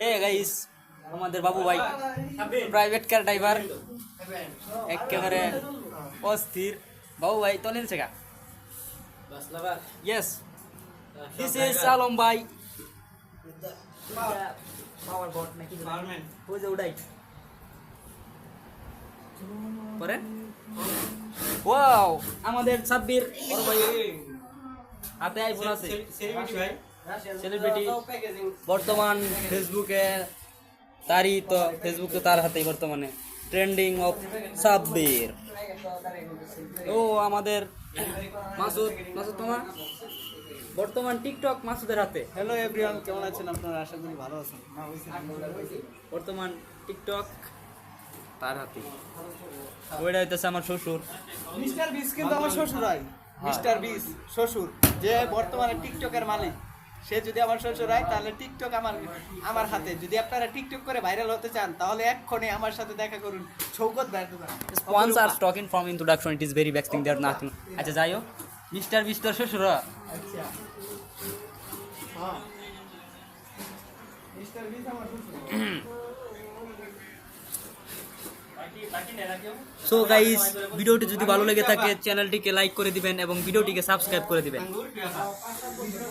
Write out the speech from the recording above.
Guys আমাদের বাবু ভাই private car driver একেবারে অস্থির বাবু ভাই তোলেন সেগা ইয়েস দিস ইজ আলম ভাই পাওয়ার বট নাকি পাওয়ারম্যান ওই যে উড়াই পরে ওয়াও আমাদের সাব্বির বড় ভাই হাতে আইফোন আছে সেলিব্রিটি বর্তমান ফেসবুকে তারই তো ফেসবুক তো তার হাতেই বর্তমানে ট্রেন্ডিং অফ সাব্বির ও আমাদের মাসুদ তোমার বর্তমান টিকটক মাসুদের হাতে। হ্যালো এভরিওয়ান, কেমন আছেন আপনারা? আশা করি ভালো আছেন। বর্তমান টিকটক তার হাতে। ওইটা হইতেছে আমার শ্বশুর মিস্টার বিস, কিন্তু আমার শ্বশুর হয় মিস্টার বিস শ্বশুর, যে বর্তমানে টিকটকের মালিক। সে যদি আমার শ্বশুর হয় তাহলে টিকটক আমার হাতে। যদি আপনারা টিকটক করে ভাইরাল হতে চান তাহলে এক্ষণে আমার সাথে দেখা করুন শৌকত ব্যর্থতা। Sponsor talking from introduction it is very vexing there nothing. আচ্ছা যাই হোক, মিস্টার বিস্টার শ্বশুর। আচ্ছা হ্যাঁ, মিস্টার বিস আমার শ্বশুর। সো গাইস, ভিডিওটি যদি ভালো লেগে থাকে চ্যানেলটিকে লাইক করে দিবেন এবং ভিডিওটিকে সাবস্ক্রাইব করে দিবেন।